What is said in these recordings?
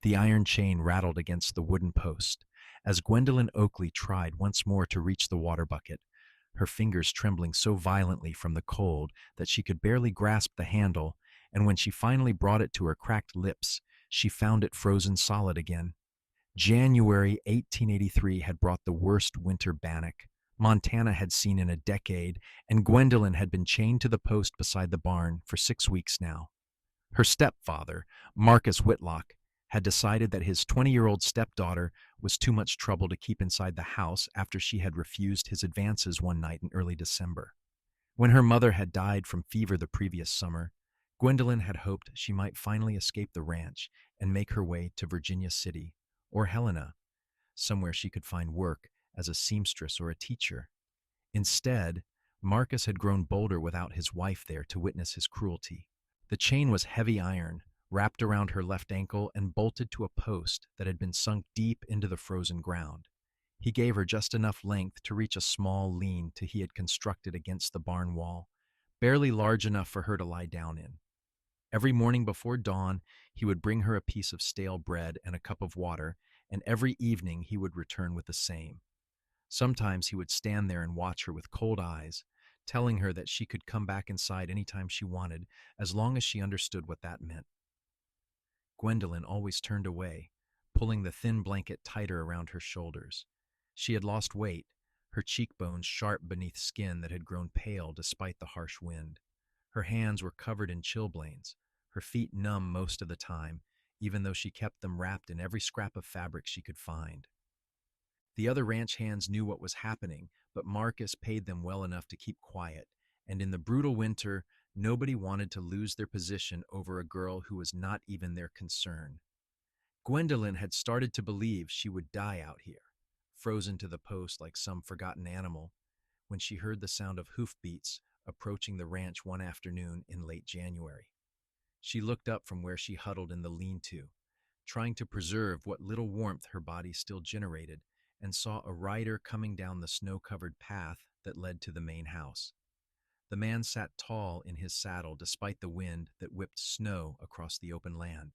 The iron chain rattled against the wooden post as Gwendolyn Oakley tried once more to reach the water bucket, her fingers trembling so violently from the cold that she could barely grasp the handle, and when she finally brought it to her cracked lips, she found it frozen solid again. January 1883 had brought the worst winter bannock Montana had seen in a decade, and Gwendolyn had been chained to the post beside the barn for 6 weeks now. Her stepfather, Marcus Whitlock, had decided that his 20-year-old stepdaughter was too much trouble to keep inside the house after she had refused his advances one night in early December. When her mother had died from fever the previous summer, Gwendolyn had hoped she might finally escape the ranch and make her way to Virginia City or Helena, somewhere she could find work as a seamstress or a teacher. Instead, Marcus had grown bolder without his wife there to witness his cruelty. The chain was heavy iron, wrapped around her left ankle and bolted to a post that had been sunk deep into the frozen ground. He gave her just enough length to reach a small lean-to he had constructed against the barn wall, barely large enough for her to lie down in. Every morning before dawn, he would bring her a piece of stale bread and a cup of water, and every evening he would return with the same. Sometimes he would stand there and watch her with cold eyes, telling her that she could come back inside any time she wanted, as long as she understood what that meant. Gwendolyn always turned away, pulling the thin blanket tighter around her shoulders. She had lost weight, her cheekbones sharp beneath skin that had grown pale despite the harsh wind. Her hands were covered in chilblains, her feet numb most of the time, even though she kept them wrapped in every scrap of fabric she could find. The other ranch hands knew what was happening, but Marcus paid them well enough to keep quiet, and in the brutal winter, nobody wanted to lose their position over a girl who was not even their concern. Gwendolyn had started to believe she would die out here, frozen to the post like some forgotten animal, when she heard the sound of hoofbeats approaching the ranch one afternoon in late January. She looked up from where she huddled in the lean-to, trying to preserve what little warmth her body still generated, and saw a rider coming down the snow-covered path that led to the main house. The man sat tall in his saddle despite the wind that whipped snow across the open land.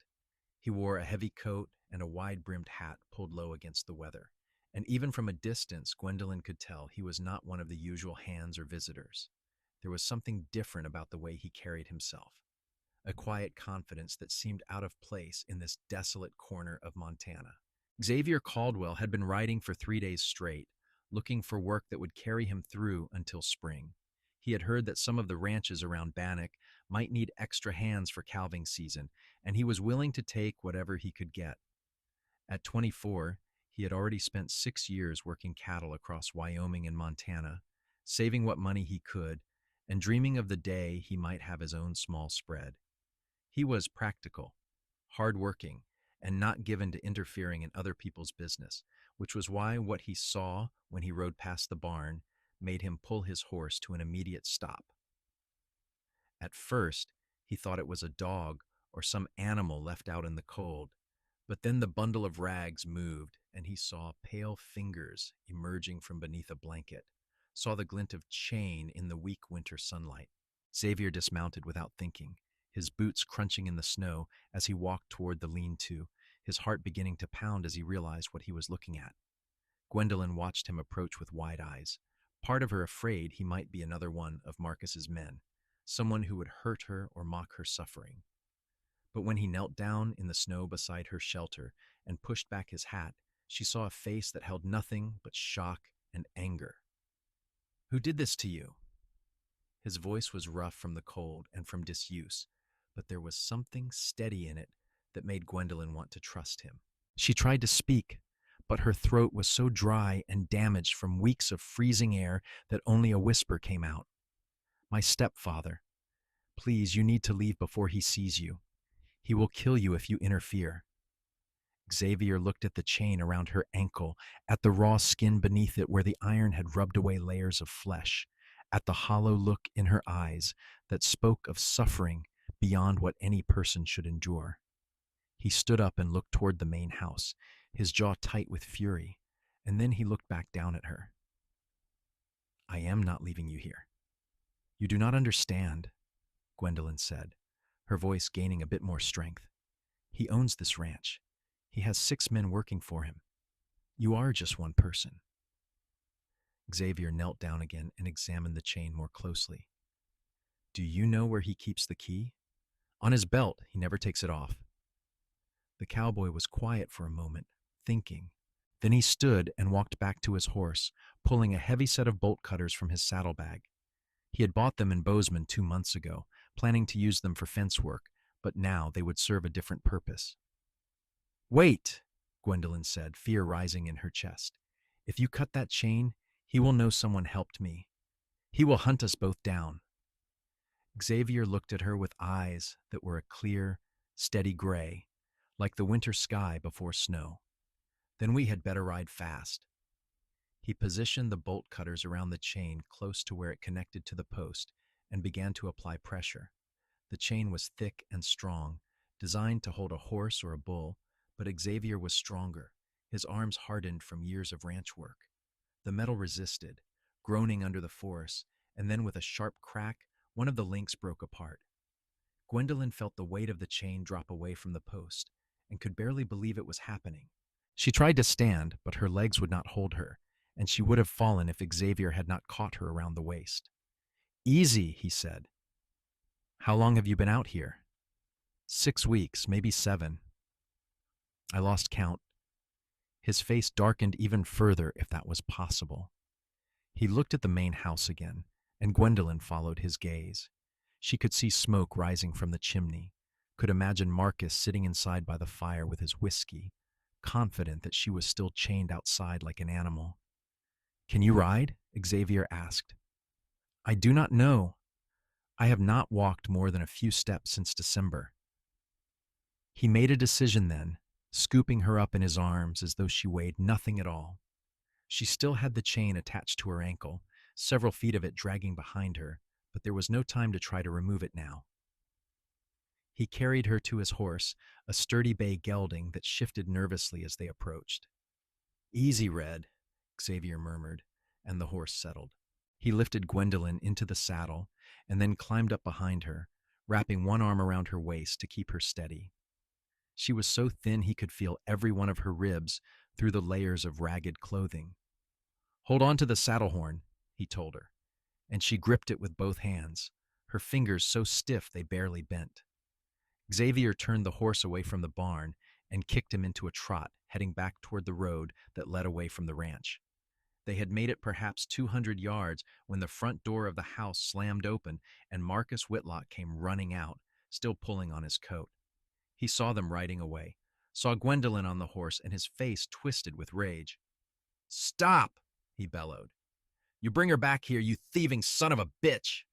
He wore a heavy coat and a wide-brimmed hat pulled low against the weather, and even from a distance Gwendolyn could tell he was not one of the usual hands or visitors. There was something different about the way he carried himself, a quiet confidence that seemed out of place in this desolate corner of Montana. Xavier Caldwell had been riding for 3 days straight, looking for work that would carry him through until spring. He had heard that some of the ranches around Bannock might need extra hands for calving season, and he was willing to take whatever he could get. At 24, he had already spent 6 years working cattle across Wyoming and Montana, saving what money he could, and dreaming of the day he might have his own small spread. He was practical, hard-working, and not given to interfering in other people's business, which was why what he saw when he rode past the barn made him pull his horse to an immediate stop. At first, he thought it was a dog or some animal left out in the cold, but then the bundle of rags moved, and he saw pale fingers emerging from beneath a blanket, saw the glint of chain in the weak winter sunlight. Xavier dismounted without thinking, his boots crunching in the snow as he walked toward the lean-to, his heart beginning to pound as he realized what he was looking at. Gwendolyn watched him approach with wide eyes, part of her afraid he might be another one of Marcus's men, someone who would hurt her or mock her suffering. But when he knelt down in the snow beside her shelter and pushed back his hat, she saw a face that held nothing but shock and anger. "Who did this to you?" His voice was rough from the cold and from disuse, but there was something steady in it that made Gwendolyn want to trust him. She tried to speak, but her throat was so dry and damaged from weeks of freezing air that only a whisper came out. "My stepfather. Please, you need to leave before he sees you. He will kill you if you interfere." Xavier looked at the chain around her ankle, at the raw skin beneath it where the iron had rubbed away layers of flesh, at the hollow look in her eyes that spoke of suffering beyond what any person should endure. He stood up and looked toward the main house, his jaw tight with fury, and then he looked back down at her. "I am not leaving you here. You do not understand," Gwendolyn said, her voice gaining a bit more strength. "He owns this ranch. He has 6 men working for him. You are just one person. Xavier knelt down again and examined the chain more closely. Do you know where he keeps the key? On his belt. He never takes it off. The cowboy was quiet for a moment, thinking. Then he stood and walked back to his horse, pulling a heavy set of bolt cutters from his saddlebag. He had bought them in Bozeman 2 months ago, planning to use them for fence work, but now they would serve a different purpose. Wait, Gwendolyn said, fear rising in her chest. If you cut that chain, he will know someone helped me. He will hunt us both down. Xavier looked at her with eyes that were a clear, steady gray, like the winter sky before snow. Then we had better ride fast. He positioned the bolt cutters around the chain close to where it connected to the post and began to apply pressure. The chain was thick and strong, designed to hold a horse or a bull, but Xavier was stronger, his arms hardened from years of ranch work. The metal resisted, groaning under the force, and then with a sharp crack, one of the links broke apart. Gwendolyn felt the weight of the chain drop away from the post and could barely believe it was happening. She tried to stand, but her legs would not hold her, and she would have fallen if Xavier had not caught her around the waist. Easy, he said. How long have you been out here? 6 weeks, maybe 7. I lost count. His face darkened even further, if that was possible. He looked at the main house again, and Gwendolyn followed his gaze. She could see smoke rising from the chimney, could imagine Marcus sitting inside by the fire with his whiskey, confident that she was still chained outside like an animal. Can you ride? Xavier asked. I do not know. I have not walked more than a few steps since December. He made a decision then, scooping her up in his arms as though she weighed nothing at all. She still had the chain attached to her ankle, several feet of it dragging behind her, but there was no time to try to remove it now. He carried her to his horse, a sturdy bay gelding that shifted nervously as they approached. Easy, Red, Xavier murmured, and the horse settled. He lifted Gwendolyn into the saddle and then climbed up behind her, wrapping one arm around her waist to keep her steady. She was so thin he could feel every one of her ribs through the layers of ragged clothing. Hold on to the saddle horn, he told her, and she gripped it with both hands, her fingers so stiff they barely bent. Xavier turned the horse away from the barn and kicked him into a trot, heading back toward the road that led away from the ranch. They had made it perhaps 200 yards when the front door of the house slammed open and Marcus Whitlock came running out, still pulling on his coat. He saw them riding away, saw Gwendolyn on the horse, and his face twisted with rage. Stop, he bellowed. You bring her back here, you thieving son of a bitch!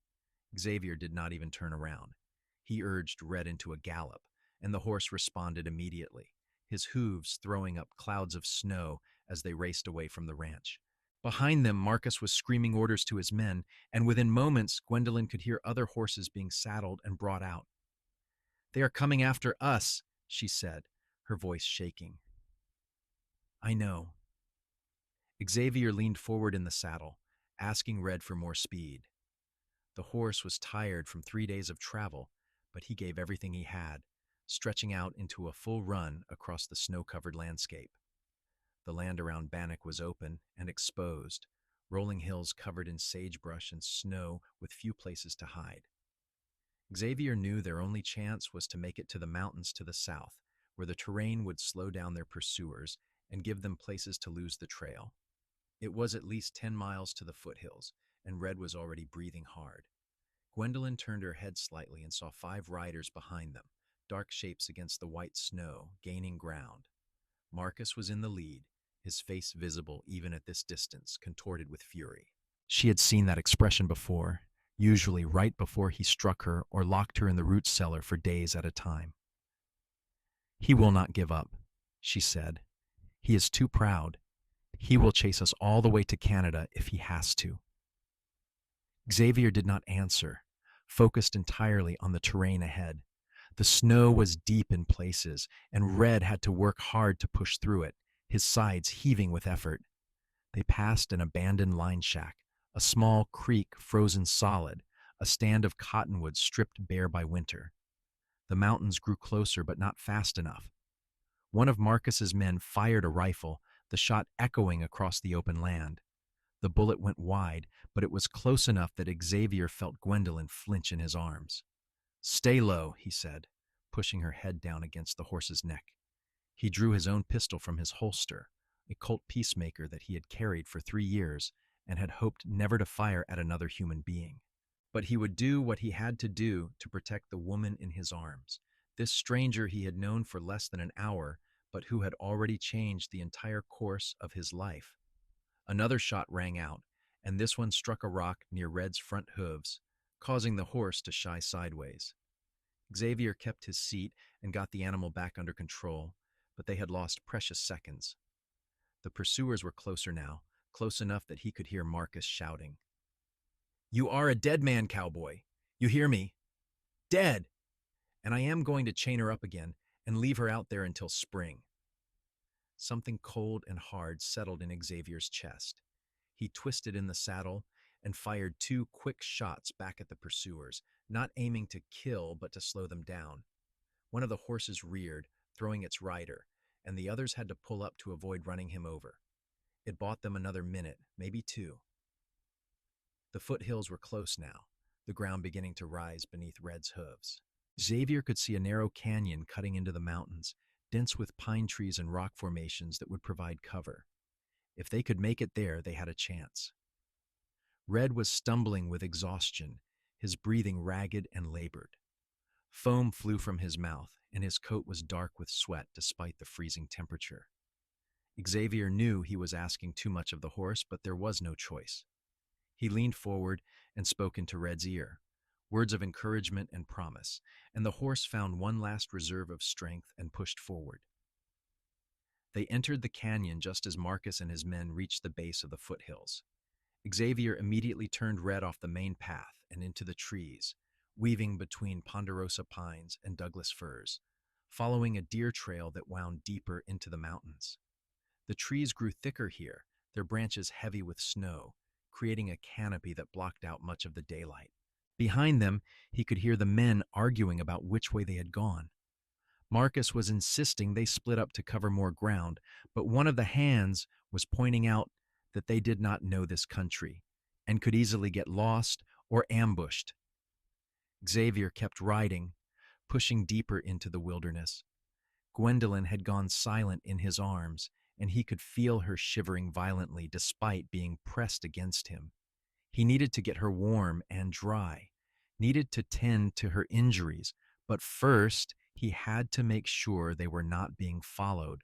Xavier did not even turn around. He urged Red into a gallop, and the horse responded immediately, his hooves throwing up clouds of snow as they raced away from the ranch. Behind them, Marcus was screaming orders to his men, and within moments, Gwendolyn could hear other horses being saddled and brought out. They are coming after us, she said, her voice shaking. I know. Xavier leaned forward in the saddle, asking Red for more speed. The horse was tired from 3 days of travel, but he gave everything he had, stretching out into a full run across the snow-covered landscape. The land around Bannock was open and exposed, rolling hills covered in sagebrush and snow with few places to hide. Xavier knew their only chance was to make it to the mountains to the south, where the terrain would slow down their pursuers and give them places to lose the trail. It was at least 10 miles to the foothills, and Red was already breathing hard. Gwendolyn turned her head slightly and saw 5 riders behind them, dark shapes against the white snow, gaining ground. Marcus was in the lead, his face visible even at this distance, contorted with fury. She had seen that expression before, usually right before he struck her or locked her in the root cellar for days at a time. He will not give up, she said. He is too proud. He will chase us all the way to Canada if he has to. Xavier did not answer, focused entirely on the terrain ahead. The snow was deep in places, and Red had to work hard to push through it, his sides heaving with effort. They passed an abandoned line shack, a small creek frozen solid, a stand of cottonwoods stripped bare by winter. The mountains grew closer but not fast enough. One of Marcus's men fired a rifle, the shot echoing across the open land. The bullet went wide, but it was close enough that Xavier felt Gwendolyn flinch in his arms. "Stay low," he said, pushing her head down against the horse's neck. He drew his own pistol from his holster, a Colt Peacemaker that he had carried for 3 years and had hoped never to fire at another human being. But he would do what he had to do to protect the woman in his arms, this stranger he had known for less than an hour, but who had already changed the entire course of his life. Another shot rang out, and this one struck a rock near Red's front hooves, causing the horse to shy sideways. Xavier kept his seat and got the animal back under control, but they had lost precious seconds. The pursuers were closer now, close enough that he could hear Marcus shouting. "You are a dead man, Cowboy. You hear me? Dead! And I am going to chain her up again and leave her out there until spring." Something cold and hard settled in Xavier's chest. He twisted in the saddle and fired 2 quick shots back at the pursuers, not aiming to kill but to slow them down. One of the horses reared, throwing its rider, and the others had to pull up to avoid running him over. It bought them another minute, maybe 2. The foothills were close now, the ground beginning to rise beneath Red's hooves. Xavier could see a narrow canyon cutting into the mountains, dense with pine trees and rock formations that would provide cover. If they could make it there, they had a chance. Red was stumbling with exhaustion, his breathing ragged and labored. Foam flew from his mouth, and his coat was dark with sweat despite the freezing temperature. Xavier knew he was asking too much of the horse, but there was no choice. He leaned forward and spoke into Red's ear, words of encouragement and promise, and the horse found one last reserve of strength and pushed forward. They entered the canyon just as Marcus and his men reached the base of the foothills. Xavier immediately turned Red off the main path and into the trees, weaving between ponderosa pines and Douglas firs, following a deer trail that wound deeper into the mountains. The trees grew thicker here, their branches heavy with snow, creating a canopy that blocked out much of the daylight. Behind them, he could hear the men arguing about which way they had gone. Marcus was insisting they split up to cover more ground, but one of the hands was pointing out that they did not know this country and could easily get lost or ambushed. Xavier kept riding, pushing deeper into the wilderness. Gwendolyn had gone silent in his arms, and he could feel her shivering violently despite being pressed against him. He needed to get her warm and dry, needed to tend to her injuries, but first he had to make sure they were not being followed.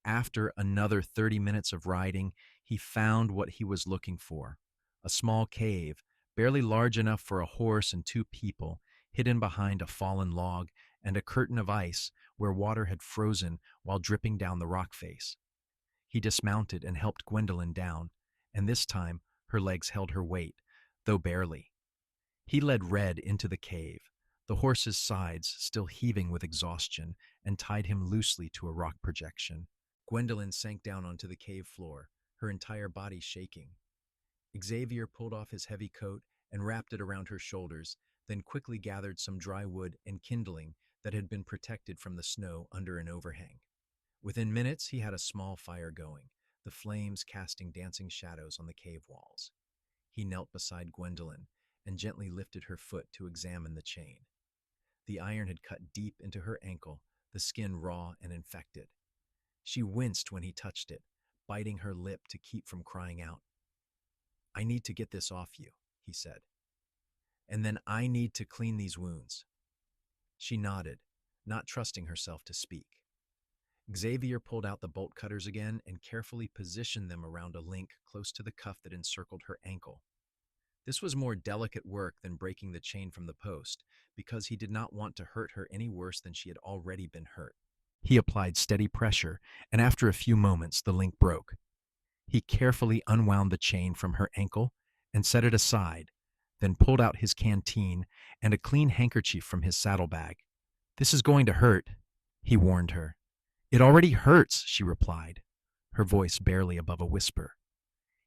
After another 30 minutes of riding, he found what he was looking for, a small cave, barely large enough for a horse and 2 people, hidden behind a fallen log and a curtain of ice where water had frozen while dripping down the rock face. He dismounted and helped Gwendolyn down, and this time her legs held her weight, though barely. He led Red into the cave, the horse's sides still heaving with exhaustion, and tied him loosely to a rock projection. Gwendolyn sank down onto the cave floor, her entire body shaking. Xavier pulled off his heavy coat and wrapped it around her shoulders, then quickly gathered some dry wood and kindling that had been protected from the snow under an overhang. Within minutes, he had a small fire going, the flames casting dancing shadows on the cave walls. He knelt beside Gwendolyn and gently lifted her foot to examine the chain. The iron had cut deep into her ankle, the skin raw and infected. She winced when he touched it, biting her lip to keep from crying out. "I need to get this off you," he said. "And then I need to clean these wounds." She nodded, not trusting herself to speak. Xavier pulled out the bolt cutters again and carefully positioned them around a link close to the cuff that encircled her ankle. This was more delicate work than breaking the chain from the post, because he did not want to hurt her any worse than she had already been hurt. He applied steady pressure, and after a few moments, the link broke. He carefully unwound the chain from her ankle and set it aside, then pulled out his canteen and a clean handkerchief from his saddlebag. "This is going to hurt," he warned her. "It already hurts," she replied, her voice barely above a whisper.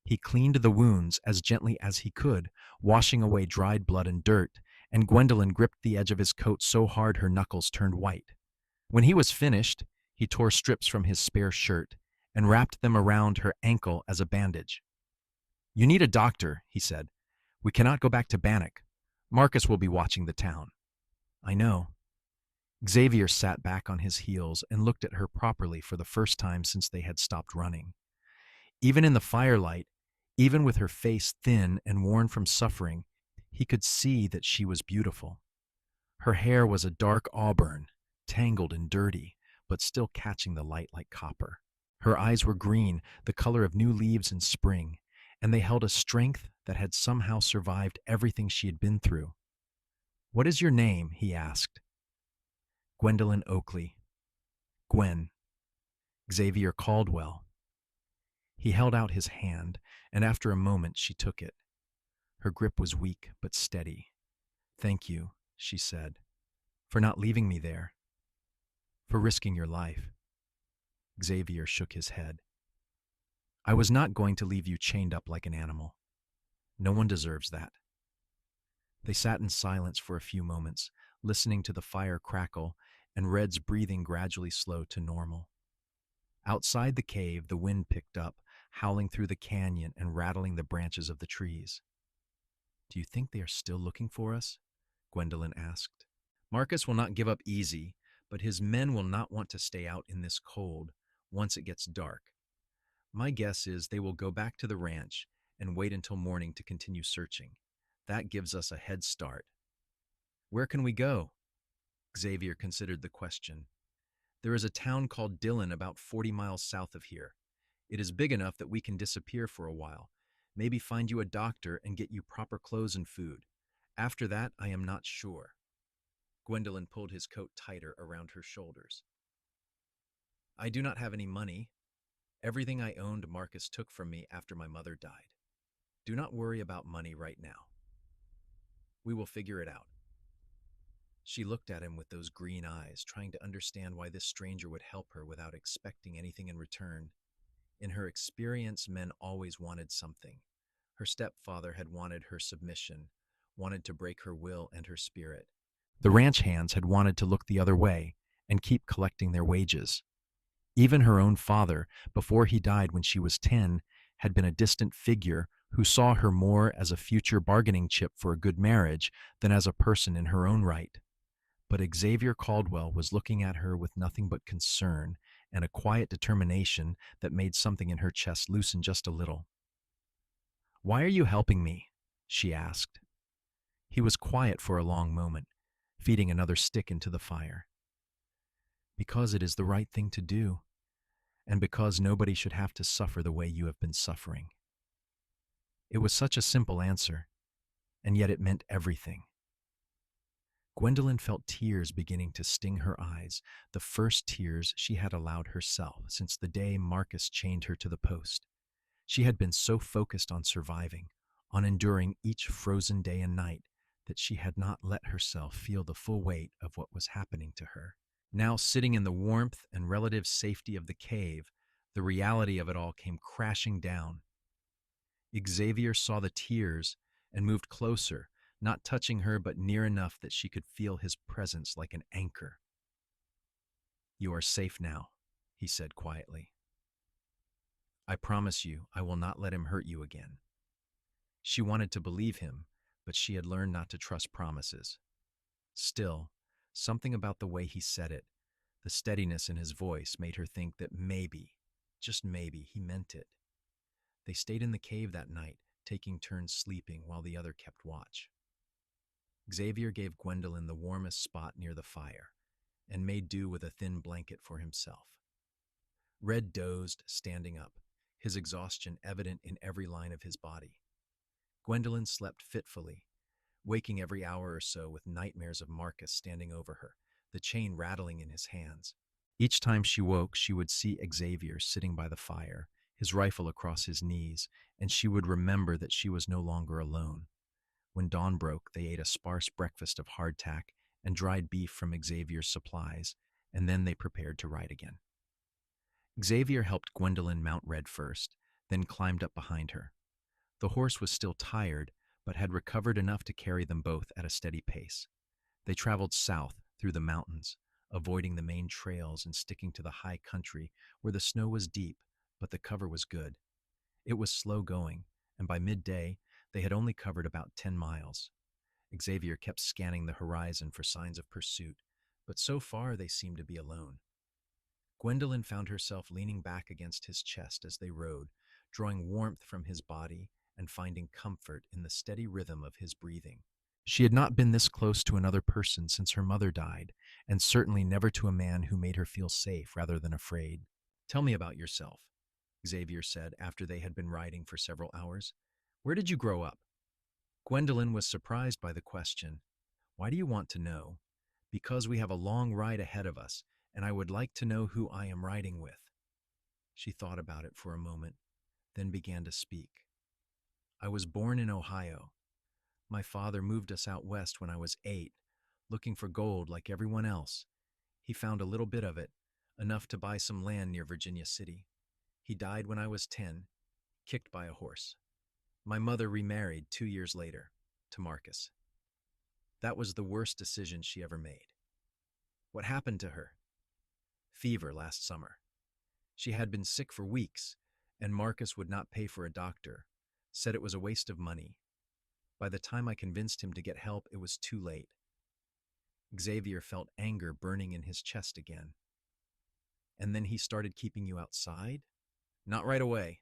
He cleaned the wounds as gently as he could, washing away dried blood and dirt, and Gwendolyn gripped the edge of his coat so hard her knuckles turned white. When he was finished, He tore strips from his spare shirt and wrapped them around her ankle as a bandage. You need a doctor, he said. We cannot go back to Bannock. Marcus will be watching the town. I know. Xavier sat back on his heels and looked at her properly for the first time since they had stopped running. Even in the firelight, even with her face thin and worn from suffering, he could see that she was beautiful. Her hair was a dark auburn, tangled and dirty, but still catching the light like copper. Her eyes were green, the color of new leaves in spring, and they held a strength that had somehow survived everything she had been through. What is your name? He asked. Gwendolyn Oakley. Gwen. Xavier Caldwell. He held out his hand, and after a moment she took it. Her grip was weak but steady. Thank you, she said, for not leaving me there, for risking your life. Xavier shook his head. I was not going to leave you chained up like an animal. No one deserves that. They sat in silence for a few moments, listening to the fire crackle and Red's breathing gradually slow to normal. Outside the cave, the wind picked up, howling through the canyon and rattling the branches of the trees. Do you think they are still looking for us? Gwendolyn asked. Marcus will not give up easy, but his men will not want to stay out in this cold once it gets dark. My guess is they will go back to the ranch and wait until morning to continue searching. That gives us a head start. Where can we go? Xavier considered the question. There is a town called Dillon about 40 miles south of here. It is big enough that we can disappear for a while, maybe find you a doctor and get you proper clothes and food. After that, I am not sure. Gwendolyn pulled his coat tighter around her shoulders. I do not have any money. Everything I owned Marcus took from me after my mother died. Do not worry about money right now. We will figure it out. She looked at him with those green eyes, trying to understand why this stranger would help her without expecting anything in return. In her experience, men always wanted something. Her stepfather had wanted her submission, wanted to break her will and her spirit. The ranch hands had wanted to look the other way and keep collecting their wages. Even her own father, before he died when she was 10, had been a distant figure who saw her more as a future bargaining chip for a good marriage than as a person in her own right. But Xavier Caldwell was looking at her with nothing but concern and a quiet determination that made something in her chest loosen just a little. Why are you helping me? She asked. He was quiet for a long moment, feeding another stick into the fire. Because it is the right thing to do, and because nobody should have to suffer the way you have been suffering. It was such a simple answer, and yet it meant everything. Gwendolyn felt tears beginning to sting her eyes, the first tears she had allowed herself since the day Marcus chained her to the post. She had been so focused on surviving, on enduring each frozen day and night, that she had not let herself feel the full weight of what was happening to her. Now, sitting in the warmth and relative safety of the cave, the reality of it all came crashing down. Xavier saw the tears and moved closer, not touching her but near enough that she could feel his presence like an anchor. You are safe now, he said quietly. I promise you I will not let him hurt you again. She wanted to believe him, but she had learned not to trust promises. Still, something about the way he said it, the steadiness in his voice, made her think that maybe, just maybe, he meant it. They stayed in the cave that night, taking turns sleeping while the other kept watch. Xavier gave Gwendolyn the warmest spot near the fire and made do with a thin blanket for himself. Red dozed, standing up, his exhaustion evident in every line of his body. Gwendolyn slept fitfully, waking every hour or so with nightmares of Marcus standing over her, the chain rattling in his hands. Each time she woke, she would see Xavier sitting by the fire, his rifle across his knees, and she would remember that she was no longer alone. When dawn broke, they ate a sparse breakfast of hardtack and dried beef from Xavier's supplies, and then they prepared to ride again. Xavier helped Gwendolyn mount Red first, then climbed up behind her. The horse was still tired, but had recovered enough to carry them both at a steady pace. They traveled south through the mountains, avoiding the main trails and sticking to the high country where the snow was deep, but the cover was good. It was slow going, and by midday, they had only covered about 10 miles. Xavier kept scanning the horizon for signs of pursuit, but so far they seemed to be alone. Gwendolyn found herself leaning back against his chest as they rode, drawing warmth from his body and finding comfort in the steady rhythm of his breathing. She had not been this close to another person since her mother died, and certainly never to a man who made her feel safe rather than afraid. "Tell me about yourself," Xavier said after they had been riding for several hours. "Where did you grow up?" Gwendolyn was surprised by the question. "Why do you want to know?" "Because we have a long ride ahead of us, and I would like to know who I am riding with." She thought about it for a moment, then began to speak. "I was born in Ohio. My father moved us out west when I was 8, looking for gold like everyone else. He found a little bit of it, enough to buy some land near Virginia City. He died when I was 10, kicked by a horse. My mother remarried 2 years later, to Marcus. That was the worst decision she ever made." "What happened to her?" "Fever last summer. She had been sick for weeks, and Marcus would not pay for a doctor, said it was a waste of money. By the time I convinced him to get help, it was too late." Xavier felt anger burning in his chest again. "And then he started keeping you outside?" "Not right away.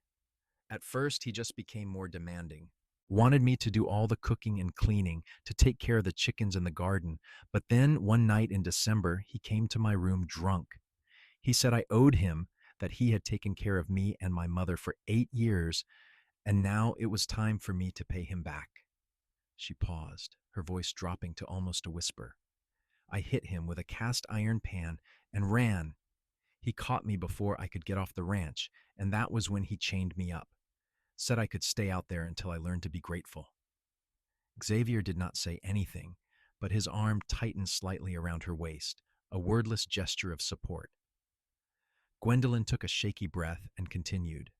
At first, he just became more demanding. Wanted me to do all the cooking and cleaning, to take care of the chickens in the garden. But then, one night in December, he came to my room drunk. He said I owed him, that he had taken care of me and my mother for 8 years, and now it was time for me to pay him back." She paused, her voice dropping to almost a whisper. "I hit him with a cast iron pan and ran. He caught me before I could get off the ranch, and that was when he chained me up. Said I could stay out there until I learned to be grateful." Xavier did not say anything, but his arm tightened slightly around her waist, a wordless gesture of support. Gwendolyn took a shaky breath and continued.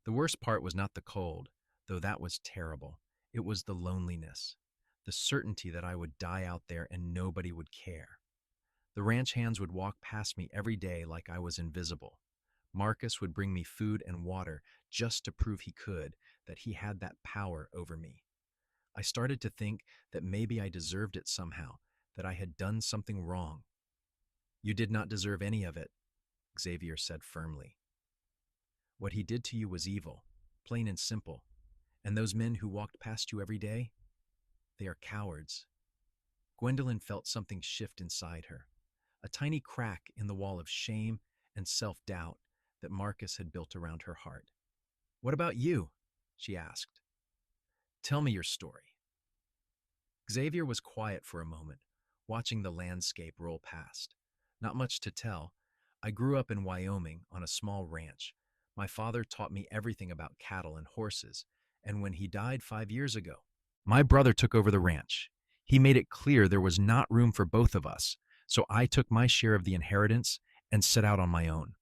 "The worst part was not the cold, though that was terrible. It was the loneliness, the certainty that I would die out there and nobody would care. The ranch hands would walk past me every day like I was invisible. Marcus would bring me food and water just to prove he could, that he had that power over me. I started to think that maybe I deserved it somehow, that I had done something wrong." "You did not deserve any of it," Xavier said firmly. "What he did to you was evil, plain and simple. And those men who walked past you every day, they are cowards." Gwendolyn felt something shift inside her, a tiny crack in the wall of shame and self-doubt that Marcus had built around her heart. "What about you?" she asked. "Tell me your story." Xavier was quiet for a moment, watching the landscape roll past. "Not much to tell. I grew up in Wyoming on a small ranch. My father taught me everything about cattle and horses, and when he died 5 years ago, my brother took over the ranch. He made it clear there was not room for both of us, so I took my share of the inheritance and set out on my own.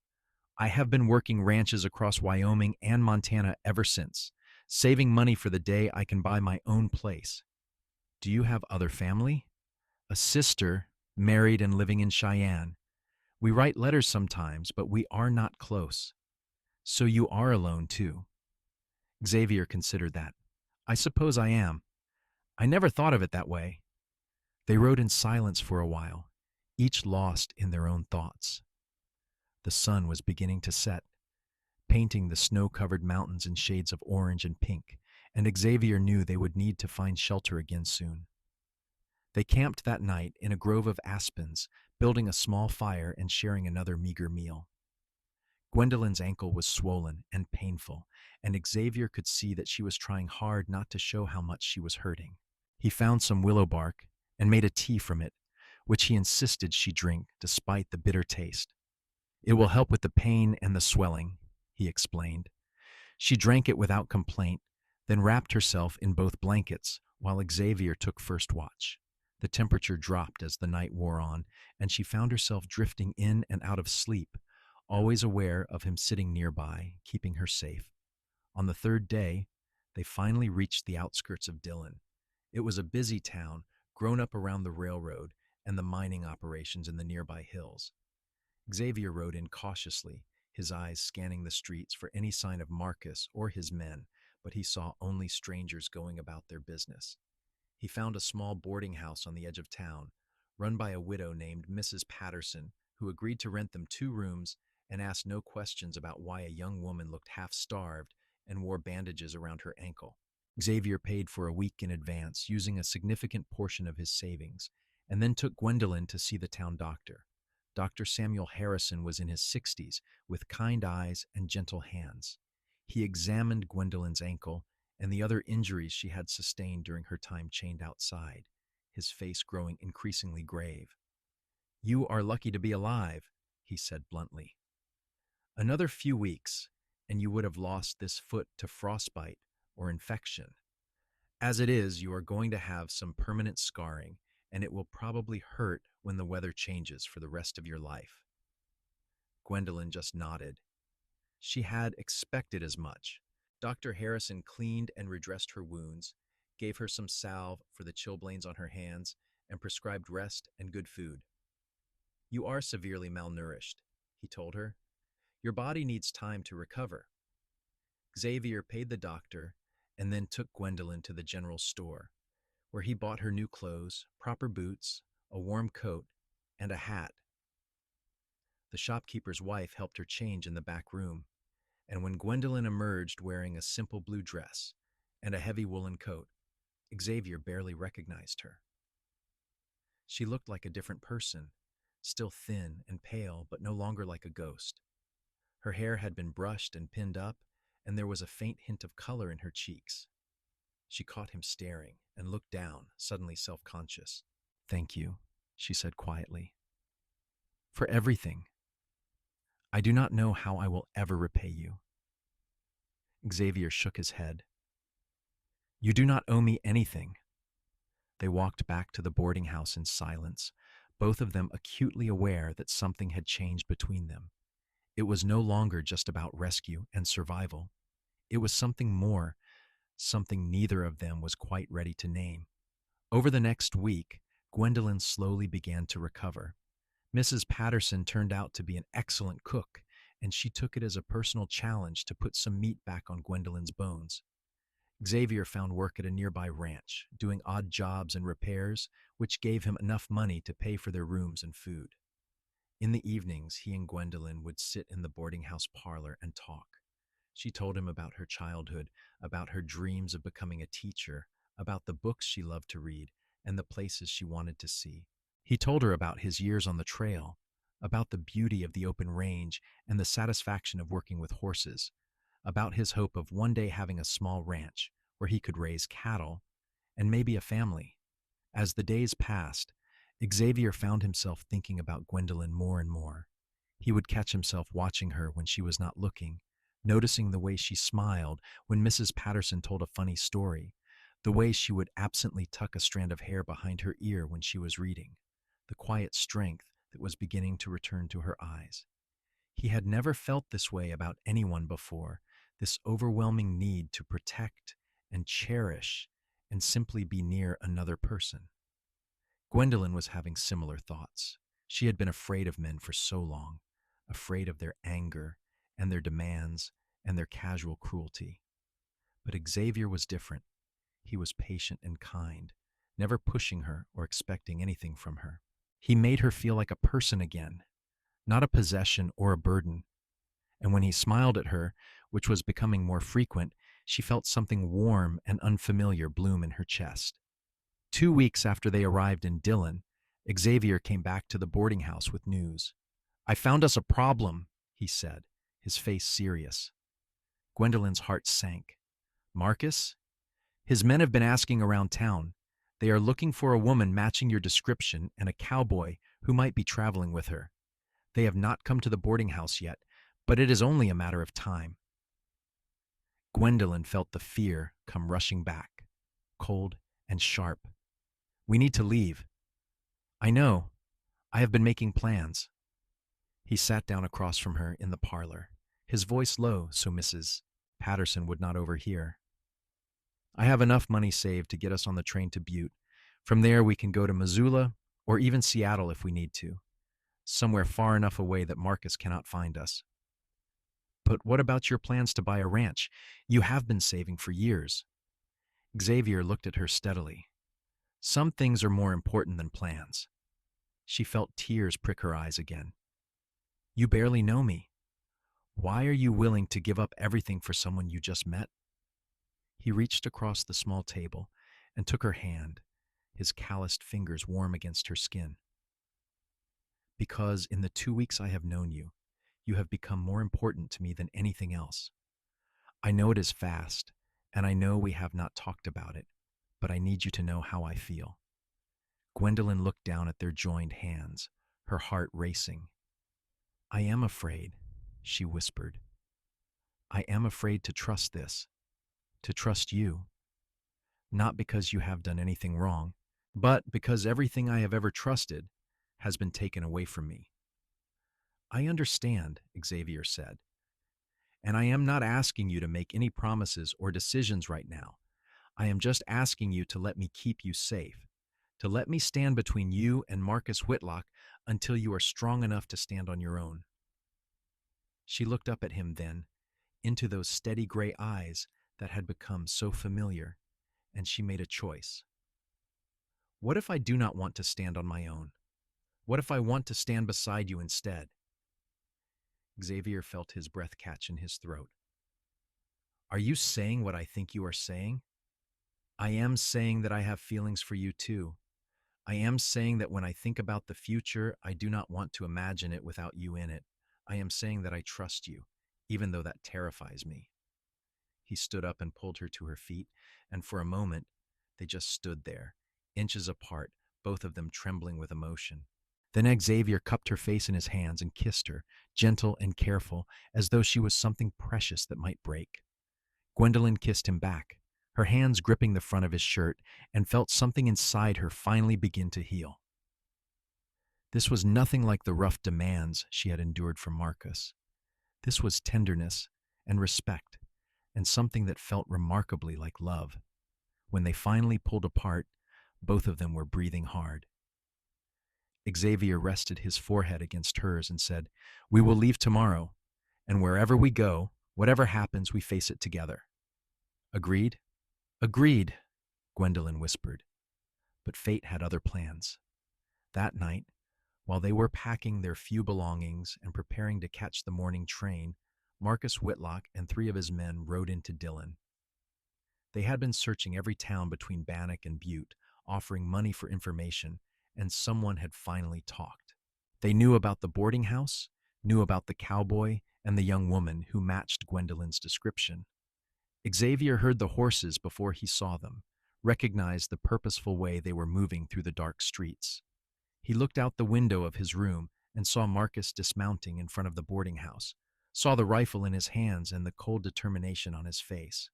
I have been working ranches across Wyoming and Montana ever since, saving money for the day I can buy my own place." "Do you have other family?" "A sister, married and living in Cheyenne. We write letters sometimes, but we are not close." "So you are alone, too." Xavier considered that. "I suppose I am. I never thought of it that way." They rode in silence for a while, each lost in their own thoughts. The sun was beginning to set, painting the snow-covered mountains in shades of orange and pink, and Xavier knew they would need to find shelter again soon. They camped that night in a grove of aspens, building a small fire and sharing another meager meal. Gwendolyn's ankle was swollen and painful, and Xavier could see that she was trying hard not to show how much she was hurting. He found some willow bark and made a tea from it, which he insisted she drink despite the bitter taste. "It will help with the pain and the swelling," he explained. She drank it without complaint, then wrapped herself in both blankets while Xavier took first watch. The temperature dropped as the night wore on, and she found herself drifting in and out of sleep, always aware of him sitting nearby, keeping her safe. On the third day, they finally reached the outskirts of Dillon. It was a busy town, grown up around the railroad, and the mining operations in the nearby hills. Xavier rode in cautiously, his eyes scanning the streets for any sign of Marcus or his men, but he saw only strangers going about their business. He found a small boarding house on the edge of town, run by a widow named Mrs. Patterson, who agreed to rent them 2 rooms and asked no questions about why a young woman looked half-starved and wore bandages around her ankle. Xavier paid for a week in advance, using a significant portion of his savings, and then took Gwendolyn to see the town doctor. Dr. Samuel Harrison was in his 60s, with kind eyes and gentle hands. He examined Gwendolyn's ankle and the other injuries she had sustained during her time chained outside, his face growing increasingly grave. "You are lucky to be alive," he said bluntly. "Another few weeks, and you would have lost this foot to frostbite or infection. As it is, you are going to have some permanent scarring, and it will probably hurt when the weather changes for the rest of your life." Gwendolyn just nodded. She had expected as much. Dr. Harrison cleaned and redressed her wounds, gave her some salve for the chilblains on her hands, and prescribed rest and good food. "You are severely malnourished," he told her. "Your body needs time to recover." Xavier paid the doctor and then took Gwendolyn to the general store, where he bought her new clothes, proper boots, a warm coat, and a hat. The shopkeeper's wife helped her change in the back room, and when Gwendolyn emerged wearing a simple blue dress and a heavy woolen coat, Xavier barely recognized her. She looked like a different person, still thin and pale, but no longer like a ghost. Her hair had been brushed and pinned up, and there was a faint hint of color in her cheeks. She caught him staring and looked down, suddenly self-conscious. "Thank you," she said quietly. "For everything. I do not know how I will ever repay you." Xavier shook his head. "You do not owe me anything." They walked back to the boarding house in silence, both of them acutely aware that something had changed between them. It was no longer just about rescue and survival. It was something more, something neither of them was quite ready to name. Over the next week, Gwendolyn slowly began to recover. Mrs. Patterson turned out to be an excellent cook, and she took it as a personal challenge to put some meat back on Gwendolyn's bones. Xavier found work at a nearby ranch, doing odd jobs and repairs, which gave him enough money to pay for their rooms and food. In the evenings, he and Gwendolyn would sit in the boarding house parlor and talk. She told him about her childhood, about her dreams of becoming a teacher, about the books she loved to read, and the places she wanted to see. He told her about his years on the trail, about the beauty of the open range and the satisfaction of working with horses, about his hope of one day having a small ranch where he could raise cattle and maybe a family. As the days passed, Xavier found himself thinking about Gwendolyn more and more. He would catch himself watching her when she was not looking, noticing the way she smiled when Mrs. Patterson told a funny story, the way she would absently tuck a strand of hair behind her ear when she was reading, the quiet strength that was beginning to return to her eyes. He had never felt this way about anyone before, this overwhelming need to protect and cherish and simply be near another person. Gwendolyn was having similar thoughts. She had been afraid of men for so long, afraid of their anger and their demands and their casual cruelty. But Xavier was different. He was patient and kind, never pushing her or expecting anything from her. He made her feel like a person again, not a possession or a burden. And when he smiled at her, which was becoming more frequent, she felt something warm and unfamiliar bloom in her chest. 2 weeks after they arrived in Dillon, Xavier came back to the boarding house with news. "I found us a problem," he said, his face serious. Gwendolyn's heart sank. "Marcus? His men have been asking around town. They are looking for a woman matching your description and a cowboy who might be traveling with her. They have not come to the boarding house yet, but it is only a matter of time." Gwendolyn felt the fear come rushing back, cold and sharp. "We need to leave." "I know. I have been making plans." He sat down across from her in the parlor, his voice low so Mrs. Patterson would not overhear. "I have enough money saved to get us on the train to Butte. From there we can go to Missoula or even Seattle if we need to, somewhere far enough away that Marcus cannot find us. But what about your plans to buy a ranch? You have been saving for years. Xavier looked at her steadily. Some things are more important than plans. She felt tears prick her eyes again. You barely know me. Why are you willing to give up everything for someone you just met? He reached across the small table and took her hand, his calloused fingers warm against her skin. Because in the 2 weeks I have known you, you have become more important to me than anything else. I know it is fast, and I know we have not talked about it, but I need you to know how I feel. Gwendolyn looked down at their joined hands, her heart racing. I am afraid, she whispered. I am afraid to trust this, to trust you. Not because you have done anything wrong, but because everything I have ever trusted has been taken away from me. I understand, Xavier said, and I am not asking you to make any promises or decisions right now. I am just asking you to let me keep you safe, to let me stand between you and Marcus Whitlock until you are strong enough to stand on your own. She looked up at him then, into those steady gray eyes that had become so familiar, and she made a choice. What if I do not want to stand on my own? What if I want to stand beside you instead? Xavier felt his breath catch in his throat. Are you saying what I think you are saying? I am saying that I have feelings for you too. I am saying that when I think about the future, I do not want to imagine it without you in it. I am saying that I trust you, even though that terrifies me. He stood up and pulled her to her feet, and for a moment, they just stood there, inches apart, both of them trembling with emotion. Then Xavier cupped her face in his hands and kissed her, gentle and careful, as though she was something precious that might break. Gwendolyn kissed him back, her hands gripping the front of his shirt, and felt something inside her finally begin to heal. This was nothing like the rough demands she had endured from Marcus. This was tenderness and respect, and something that felt remarkably like love. When they finally pulled apart, both of them were breathing hard. Xavier rested his forehead against hers and said, We will leave tomorrow, and wherever we go, whatever happens, we face it together. Agreed? Agreed, Gwendolyn whispered. But fate had other plans. That night, while they were packing their few belongings and preparing to catch the morning train, Marcus Whitlock and 3 of his men rode into Dillon. They had been searching every town between Bannock and Butte, offering money for information, and someone had finally talked. They knew about the boarding house, knew about the cowboy, and the young woman who matched Gwendolyn's description. Xavier heard the horses before he saw them, recognized the purposeful way they were moving through the dark streets. He looked out the window of his room and saw Marcus dismounting in front of the boarding house, saw the rifle in his hands and the cold determination on his face.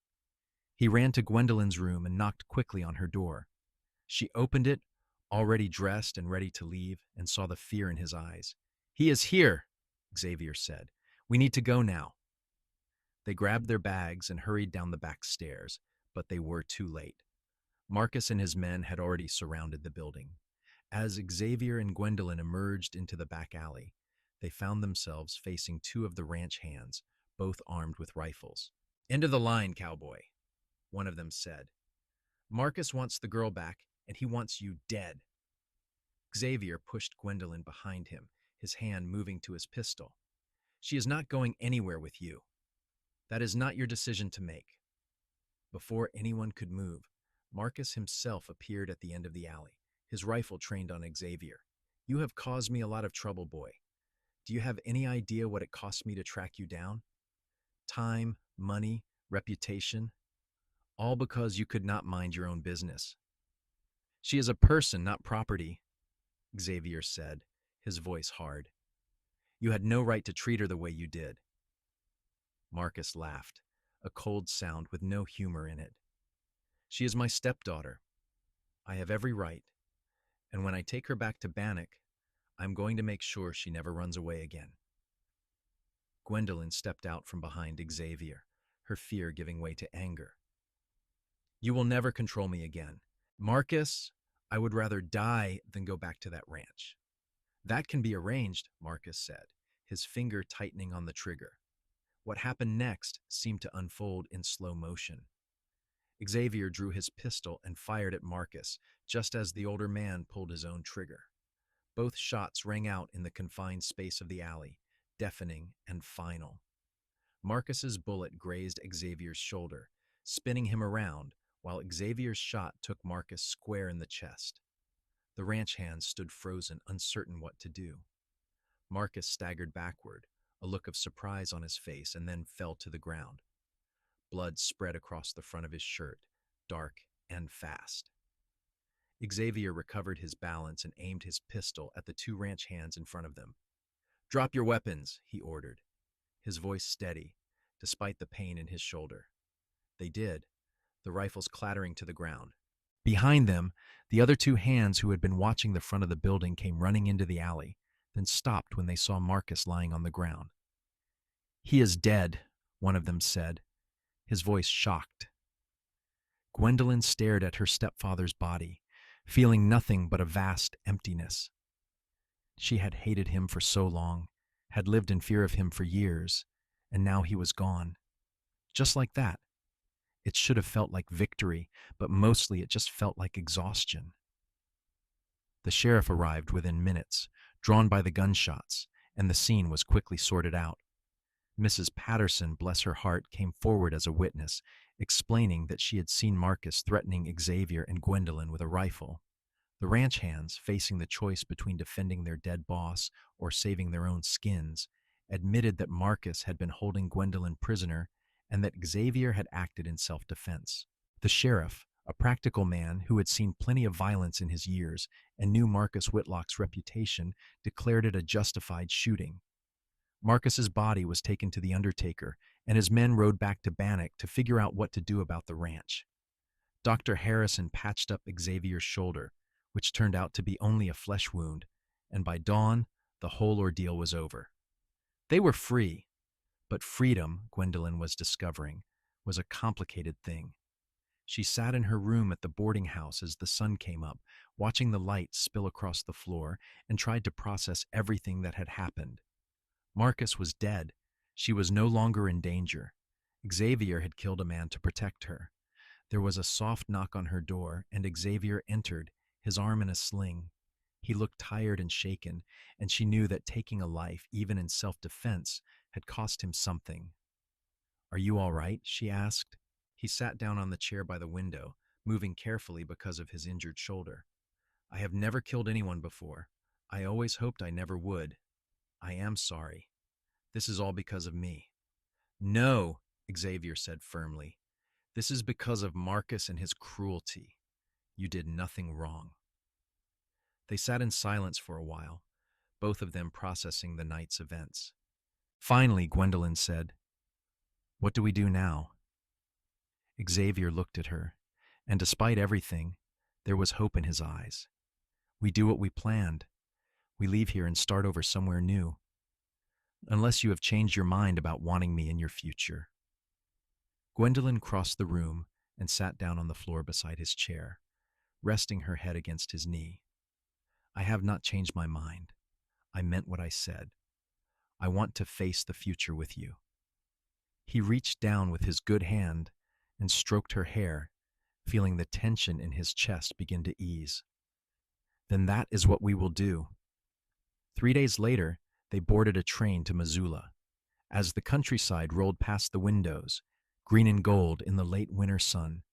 He ran to Gwendolyn's room and knocked quickly on her door. She opened it, already dressed and ready to leave, and saw the fear in his eyes. He is here, Xavier said. We need to go now. They grabbed their bags and hurried down the back stairs, but they were too late. Marcus and his men had already surrounded the building. As Xavier and Gwendolyn emerged into the back alley, they found themselves facing 2 of the ranch hands, both armed with rifles. End of the line, Cowboy, one of them said. Marcus wants the girl back, and he wants you dead. Xavier pushed Gwendolyn behind him, his hand moving to his pistol. She is not going anywhere with you. That is not your decision to make. Before anyone could move, Marcus himself appeared at the end of the alley, his rifle trained on Xavier. You have caused me a lot of trouble, boy. Do you have any idea what it cost me to track you down? Time, money, reputation, all because you could not mind your own business. She is a person, not property, Xavier said, his voice hard. You had no right to treat her the way you did. Marcus laughed, a cold sound with no humor in it. She is my stepdaughter. I have every right, and when I take her back to Bannock, I'm going to make sure she never runs away again. Gwendolyn stepped out from behind Xavier, her fear giving way to anger. You will never control me again. Marcus, I would rather die than go back to that ranch. That can be arranged, Marcus said, his finger tightening on the trigger. What happened next seemed to unfold in slow motion. Xavier drew his pistol and fired at Marcus, just as the older man pulled his own trigger. Both shots rang out in the confined space of the alley, deafening and final. Marcus's bullet grazed Xavier's shoulder, spinning him around, while Xavier's shot took Marcus square in the chest. The ranch hand stood frozen, uncertain what to do. Marcus staggered backward, a look of surprise on his face, and then fell to the ground. Blood spread across the front of his shirt, dark and fast. Xavier recovered his balance and aimed his pistol at the two ranch hands in front of them. "Drop your weapons," he ordered, his voice steady, despite the pain in his shoulder. They did, the rifles clattering to the ground. Behind them, the other two hands who had been watching the front of the building came running into the alley, then stopped when they saw Marcus lying on the ground. "He is dead," one of them said, his voice shocked. Gwendolyn stared at her stepfather's body, feeling nothing but a vast emptiness. She had hated him for so long, had lived in fear of him for years, and now he was gone. Just like that. It should have felt like victory, but mostly it just felt like exhaustion. The sheriff arrived within minutes, drawn by the gunshots, and the scene was quickly sorted out. Mrs. Patterson, bless her heart, came forward as a witness, explaining that she had seen Marcus threatening Xavier and Gwendolyn with a rifle. The ranch hands, facing the choice between defending their dead boss or saving their own skins, admitted that Marcus had been holding Gwendolyn prisoner and that Xavier had acted in self-defense. The sheriff, a practical man who had seen plenty of violence in his years and knew Marcus Whitlock's reputation, declared it a justified shooting. Marcus's body was taken to the undertaker, and his men rode back to Bannock to figure out what to do about the ranch. Dr. Harrison patched up Xavier's shoulder, which turned out to be only a flesh wound, and by dawn, the whole ordeal was over. They were free, but freedom, Gwendolyn was discovering, was a complicated thing. She sat in her room at the boarding house as the sun came up, watching the light spill across the floor, and tried to process everything that had happened. Marcus was dead. She was no longer in danger. Xavier had killed a man to protect her. There was a soft knock on her door, and Xavier entered, his arm in a sling. He looked tired and shaken, and she knew that taking a life, even in self-defense, had cost him something. "Are you all right?" she asked. He sat down on the chair by the window, moving carefully because of his injured shoulder. "I have never killed anyone before. I always hoped I never would. I am sorry. This is all because of me." "No," Xavier said firmly. "This is because of Marcus and his cruelty. You did nothing wrong." They sat in silence for a while, both of them processing the night's events. Finally, Gwendolyn said, "What do we do now?" Xavier looked at her, and despite everything, there was hope in his eyes. "We do what we planned. We leave here and start over somewhere new. Unless you have changed your mind about wanting me in your future." Gwendolyn crossed the room and sat down on the floor beside his chair, resting her head against his knee. "I have not changed my mind. I meant what I said. I want to face the future with you." He reached down with his good hand and stroked her hair, feeling the tension in his chest begin to ease. "Then that is what we will do." 3 days later, they boarded a train to Missoula. As the countryside rolled past the windows, green and gold in the late winter sun,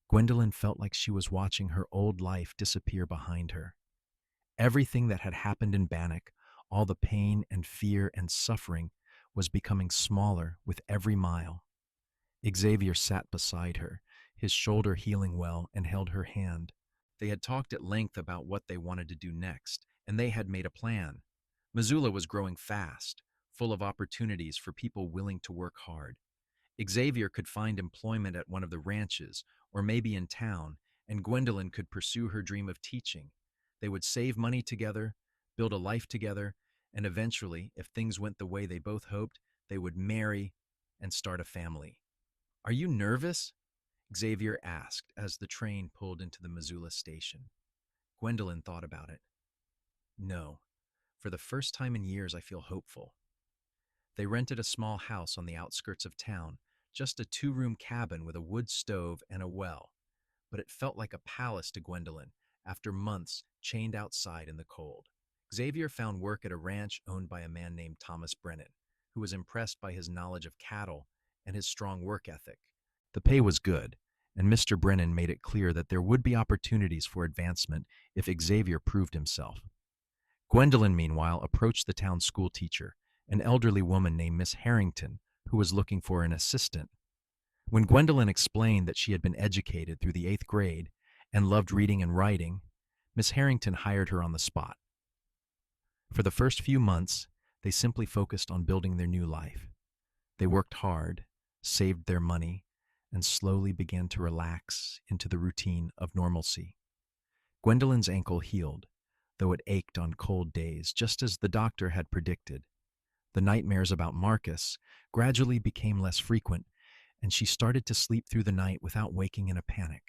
Gwendolyn felt like she was watching her old life disappear behind her. Everything that had happened in Bannock, all the pain and fear and suffering, was becoming smaller with every mile. Xavier sat beside her, his shoulder healing well, and held her hand. They had talked at length about what they wanted to do next, and they had made a plan. Missoula was growing fast, full of opportunities for people willing to work hard. Xavier could find employment at one of the ranches, or maybe in town, and Gwendolyn could pursue her dream of teaching. They would save money together, build a life together, and eventually, if things went the way they both hoped, they would marry and start a family. "Are you nervous?" Xavier asked as the train pulled into the Missoula station. Gwendolyn thought about it. No, for the first time in years I feel hopeful. They rented a small house on the outskirts of town, just a two-room cabin with a wood stove and a well, but it felt like a palace to Gwendolyn after months chained outside in the cold. Xavier found work at a ranch owned by a man named Thomas Brennan, who was impressed by his knowledge of cattle and his strong work ethic. The pay was good, and Mr. Brennan made it clear that there would be opportunities for advancement if Xavier proved himself. Gwendolyn, meanwhile, approached the town school teacher, an elderly woman named Miss Harrington, who was looking for an assistant. When Gwendolyn explained that she had been educated through the 8th grade and loved reading and writing, Miss Harrington hired her on the spot. For the first few months, they simply focused on building their new life. They worked hard, saved their money, and slowly began to relax into the routine of normalcy. Gwendolyn's ankle healed, though it ached on cold days, just as the doctor had predicted. The nightmares about Marcus gradually became less frequent, and she started to sleep through the night without waking in a panic.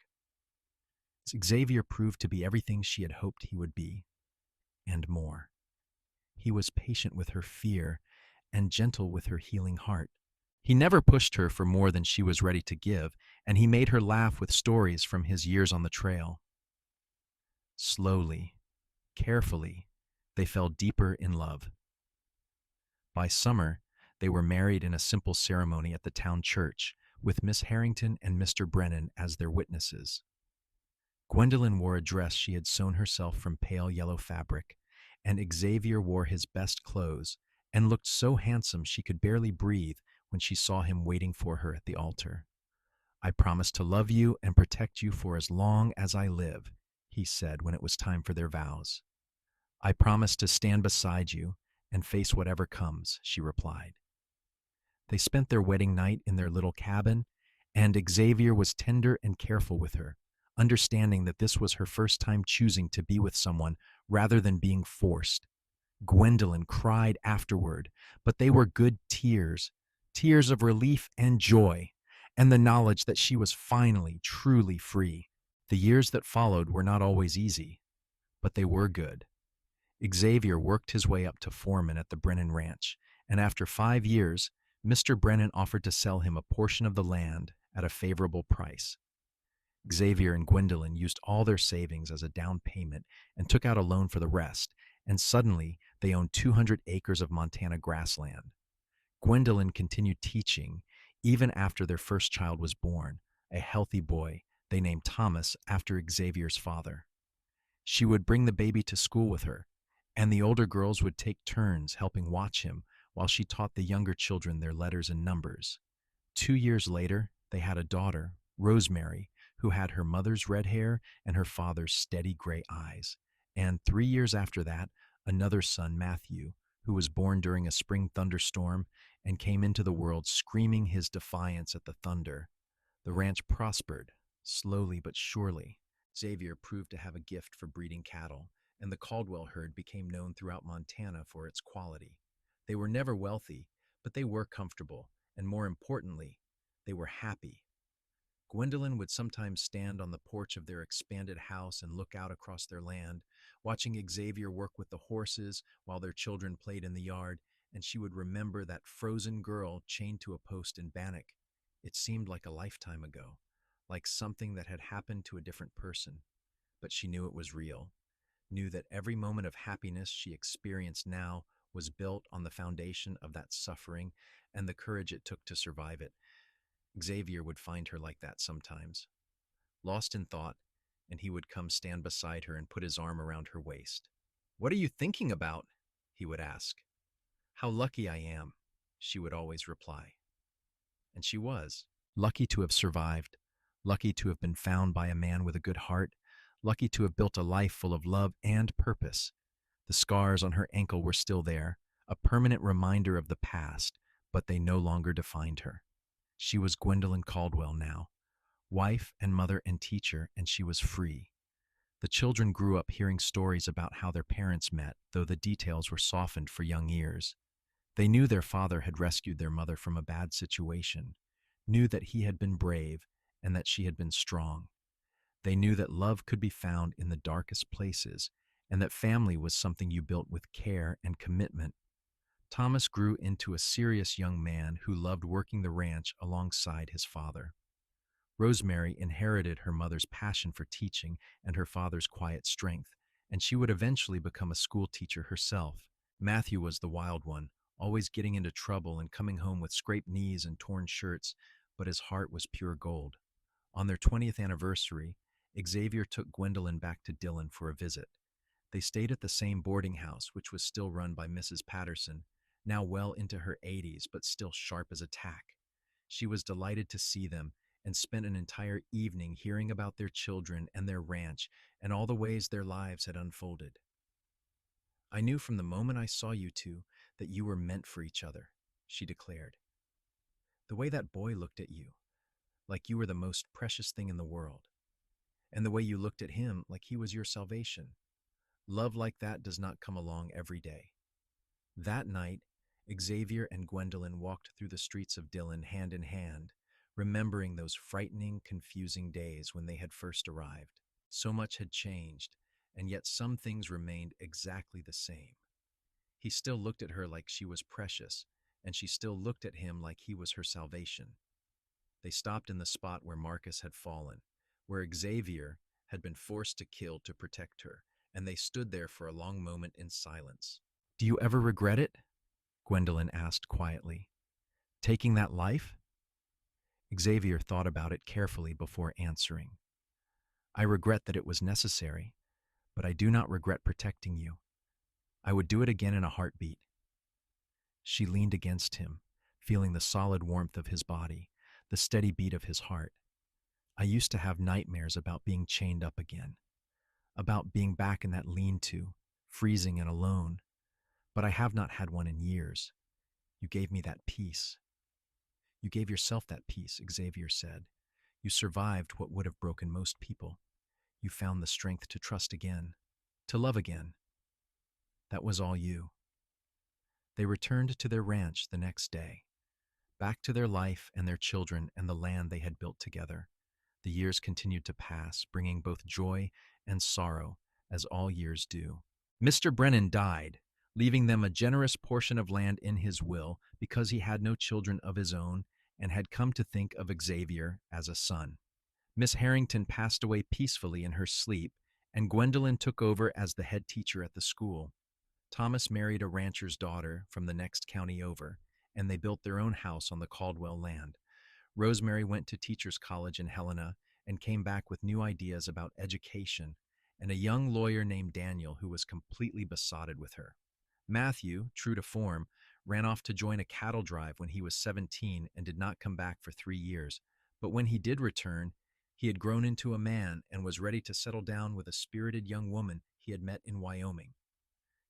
Xavier proved to be everything she had hoped he would be, and more. He was patient with her fear and gentle with her healing heart. He never pushed her for more than she was ready to give, and he made her laugh with stories from his years on the trail. Slowly, carefully, they fell deeper in love. By summer, they were married in a simple ceremony at the town church, with Miss Harrington and Mr. Brennan as their witnesses. Gwendolyn wore a dress she had sewn herself from pale yellow fabric, and Xavier wore his best clothes and looked so handsome she could barely breathe when she saw him waiting for her at the altar. "I promise to love you and protect you for as long as I live," he said when it was time for their vows. "I promise to stand beside you and face whatever comes," she replied. They spent their wedding night in their little cabin, and Xavier was tender and careful with her, understanding that this was her first time choosing to be with someone rather than being forced. Gwendolyn cried afterward, but they were good tears, tears of relief and joy, and the knowledge that she was finally, truly free. The years that followed were not always easy, but they were good. Xavier worked his way up to foreman at the Brennan Ranch, and after 5 years, Mr. Brennan offered to sell him a portion of the land at a favorable price. Xavier and Gwendolyn used all their savings as a down payment and took out a loan for the rest, and suddenly they owned 200 acres of Montana grassland. Gwendolyn continued teaching even after their first child was born, a healthy boy they named Thomas after Xavier's father. She would bring the baby to school with her, and the older girls would take turns helping watch him while she taught the younger children their letters and numbers. 2 years later, they had a daughter, Rosemary, who had her mother's red hair and her father's steady gray eyes. And 3 years after that, another son, Matthew, who was born during a spring thunderstorm and came into the world screaming his defiance at the thunder. The ranch prospered, slowly but surely. Xavier proved to have a gift for breeding cattle, and the Caldwell herd became known throughout Montana for its quality. They were never wealthy, but they were comfortable, and more importantly, they were happy. Gwendolyn would sometimes stand on the porch of their expanded house and look out across their land, watching Xavier work with the horses while their children played in the yard, and she would remember that frozen girl chained to a post in Bannock. It seemed like a lifetime ago, like something that had happened to a different person. But she knew it was real, knew that every moment of happiness she experienced now was built on the foundation of that suffering and the courage it took to survive it. Xavier would find her like that sometimes, lost in thought, and he would come stand beside her and put his arm around her waist. "What are you thinking about?" he would ask. "How lucky I am," she would always reply. And she was. Lucky to have survived, lucky to have been found by a man with a good heart, lucky to have built a life full of love and purpose. The scars on her ankle were still there, a permanent reminder of the past, but they no longer defined her. She was Gwendolyn Caldwell now, wife and mother and teacher, and she was free. The children grew up hearing stories about how their parents met, though the details were softened for young ears. They knew their father had rescued their mother from a bad situation, knew that he had been brave and that she had been strong. They knew that love could be found in the darkest places and that family was something you built with care and commitment. Thomas grew into a serious young man who loved working the ranch alongside his father. Rosemary inherited her mother's passion for teaching and her father's quiet strength, and she would eventually become a school teacher herself. Matthew was the wild one, always getting into trouble and coming home with scraped knees and torn shirts, but his heart was pure gold. On their 20th anniversary, Xavier took Gwendolyn back to Dillon for a visit. They stayed at the same boarding house, which was still run by Mrs. Patterson, now well into her 80s but still sharp as a tack. She was delighted to see them and spent an entire evening hearing about their children and their ranch and all the ways their lives had unfolded. "I knew from the moment I saw you two that you were meant for each other," she declared. "The way that boy looked at you, like you were the most precious thing in the world, and the way you looked at him like he was your salvation. Love like that does not come along every day." That night, Xavier and Gwendolyn walked through the streets of Dillon hand in hand, remembering those frightening, confusing days when they had first arrived. So much had changed, and yet some things remained exactly the same. He still looked at her like she was precious, and she still looked at him like he was her salvation. They stopped in the spot where Marcus had fallen, where Xavier had been forced to kill to protect her, and they stood there for a long moment in silence. "Do you ever regret it?" Gwendolyn asked quietly. "Taking that life?" Xavier thought about it carefully before answering. "I regret that it was necessary, but I do not regret protecting you. I would do it again in a heartbeat." She leaned against him, feeling the solid warmth of his body, the steady beat of his heart. "I used to have nightmares about being chained up again, about being back in that lean-to, freezing and alone, but I have not had one in years. You gave me that peace." "You gave yourself that peace," Xavier said. "You survived what would have broken most people. You found the strength to trust again, to love again. That was all you." They returned to their ranch the next day, back to their life and their children and the land they had built together. The years continued to pass, bringing both joy and sorrow, as all years do. Mr. Brennan died, leaving them a generous portion of land in his will because he had no children of his own and had come to think of Xavier as a son. Miss Harrington passed away peacefully in her sleep, and Gwendolyn took over as the head teacher at the school. Thomas married a rancher's daughter from the next county over, and they built their own house on the Caldwell land. Rosemary went to teacher's college in Helena and came back with new ideas about education, and a young lawyer named Daniel who was completely besotted with her. Matthew, true to form, ran off to join a cattle drive when he was 17 and did not come back for 3 years. But when he did return, he had grown into a man and was ready to settle down with a spirited young woman he had met in Wyoming.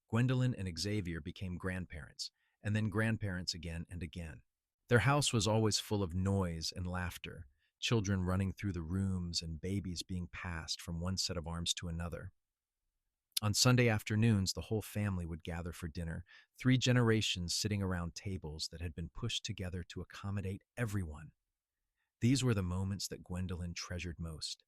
Gwendolyn and Xavier became grandparents, and then grandparents again and again. Their house was always full of noise and laughter, children running through the rooms and babies being passed from one set of arms to another. On Sunday afternoons, the whole family would gather for dinner, 3 generations sitting around tables that had been pushed together to accommodate everyone. These were the moments that Gwendolyn treasured most.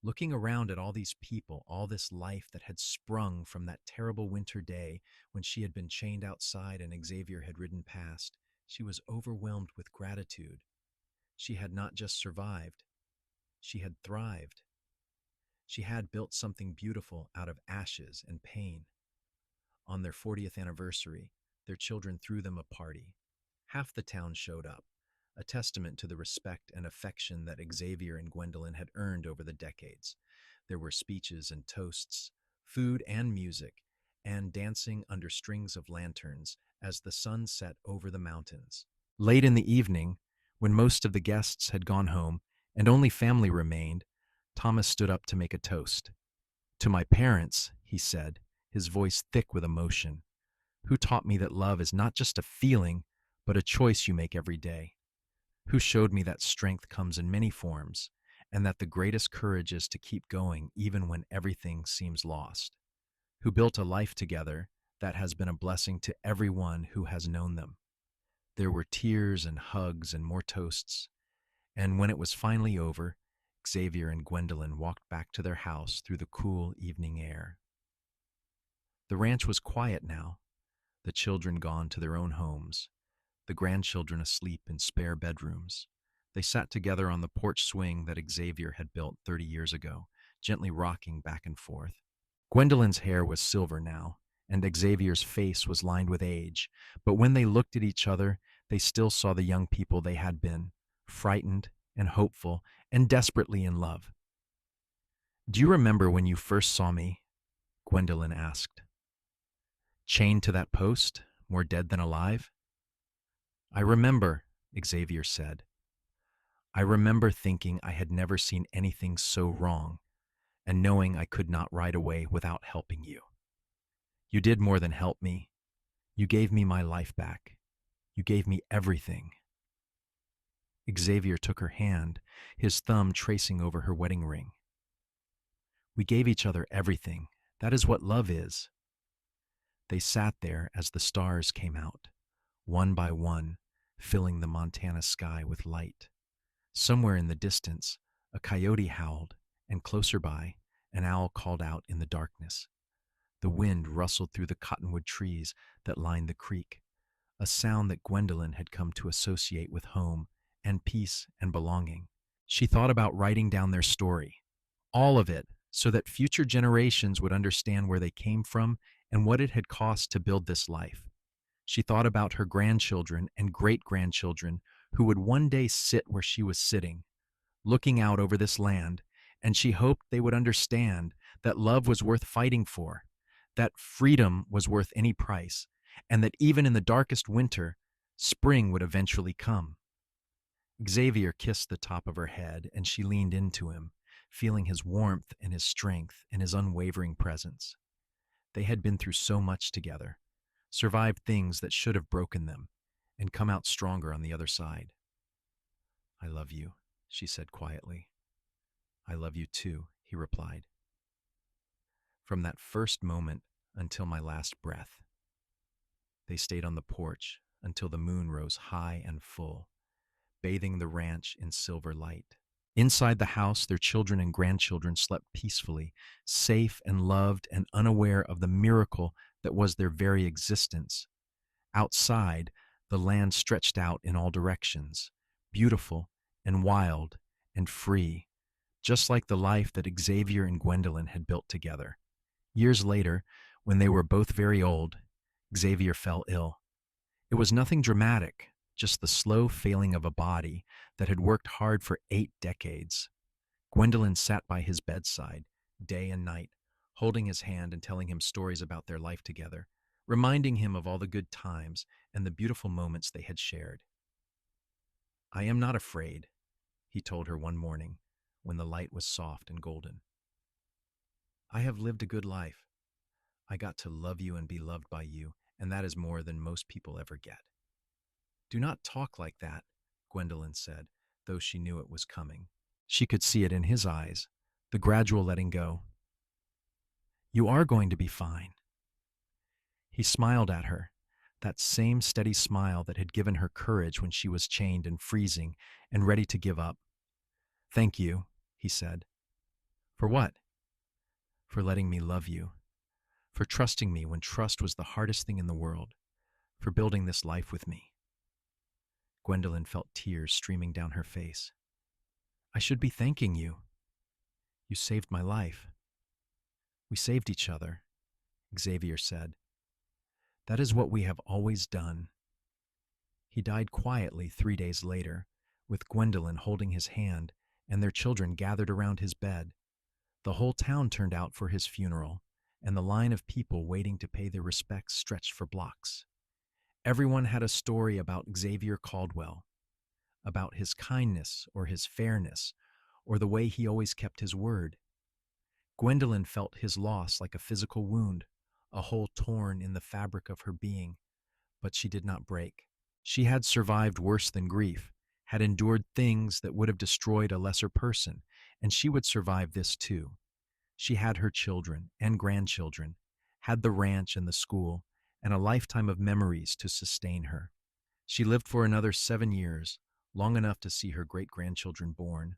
Looking around at all these people, all this life that had sprung from that terrible winter day when she had been chained outside and Xavier had ridden past, she was overwhelmed with gratitude. She had not just survived, she had thrived. She had built something beautiful out of ashes and pain. On their 40th anniversary, their children threw them a party. Half the town showed up, a testament to the respect and affection that Xavier and Gwendolyn had earned over the decades. There were speeches and toasts, food and music, and dancing under strings of lanterns as the sun set over the mountains. Late in the evening, when most of the guests had gone home and only family remained, Thomas stood up to make a toast. "To my parents," he said, his voice thick with emotion, "who taught me that love is not just a feeling, but a choice you make every day. Who showed me that strength comes in many forms, and that the greatest courage is to keep going even when everything seems lost. Who built a life together that has been a blessing to everyone who has known them." There were tears and hugs and more toasts, and when it was finally over, Xavier and Gwendolyn walked back to their house through the cool evening air. The ranch was quiet now, the children gone to their own homes, the grandchildren asleep in spare bedrooms. They sat together on the porch swing that Xavier had built 30 years ago, gently rocking back and forth. Gwendolyn's hair was silver now, and Xavier's face was lined with age, but when they looked at each other, they still saw the young people they had been, frightened and hopeful and desperately in love. "Do you remember when you first saw me?" Gwendolyn asked. "Chained to that post, more dead than alive?" "I remember," Xavier said. "I remember thinking I had never seen anything so wrong, and knowing I could not ride away without helping you. You did more than help me. You gave me my life back. You gave me everything." Xavier took her hand, his thumb tracing over her wedding ring. "We gave each other everything. That is what love is." They sat there as the stars came out, one by one, filling the Montana sky with light. Somewhere in the distance, a coyote howled, and closer by, an owl called out in the darkness. The wind rustled through the cottonwood trees that lined the creek, a sound that Gwendolyn had come to associate with home and peace and belonging. She thought about writing down their story, all of it, so that future generations would understand where they came from and what it had cost to build this life. She thought about her grandchildren and great-grandchildren who would one day sit where she was sitting, looking out over this land, and she hoped they would understand that love was worth fighting for, that freedom was worth any price, and that even in the darkest winter, spring would eventually come. Xavier kissed the top of her head, and she leaned into him, feeling his warmth and his strength and his unwavering presence. They had been through so much together, survived things that should have broken them, and come out stronger on the other side. "I love you," she said quietly. "I love you too," he replied. "From that first moment until my last breath." They stayed on the porch until the moon rose high and full, bathing the ranch in silver light. Inside the house, their children and grandchildren slept peacefully, safe and loved and unaware of the miracle that was their very existence. Outside, the land stretched out in all directions, beautiful and wild and free, just like the life that Xavier and Gwendolyn had built together. Years later, when they were both very old, Xavier fell ill. It was nothing dramatic, just the slow failing of a body that had worked hard for 8 decades. Gwendolyn sat by his bedside, day and night, holding his hand and telling him stories about their life together, reminding him of all the good times and the beautiful moments they had shared. "I am not afraid," he told her one morning when the light was soft and golden. "I have lived a good life. I got to love you and be loved by you, and that is more than most people ever get." "Do not talk like that," Gwendolyn said, though she knew it was coming. She could see it in his eyes, the gradual letting go. "You are going to be fine." He smiled at her, that same steady smile that had given her courage when she was chained and freezing and ready to give up. "Thank you," he said. "For what?" "For letting me love you. For trusting me when trust was the hardest thing in the world. For building this life with me." Gwendolyn felt tears streaming down her face. "I should be thanking you. You saved my life." "We saved each other," Xavier said. "That is what we have always done." He died quietly 3 days later, with Gwendolyn holding his hand and their children gathered around his bed. The whole town turned out for his funeral, and the line of people waiting to pay their respects stretched for blocks. Everyone had a story about Xavier Caldwell, about his kindness or his fairness, or the way he always kept his word. Gwendolyn felt his loss like a physical wound, a hole torn in the fabric of her being, but she did not break. She had survived worse than grief, had endured things that would have destroyed a lesser person, and she would survive this too. She had her children and grandchildren, had the ranch and the school, and a lifetime of memories to sustain her. She lived for another 7 years, long enough to see her great-grandchildren born,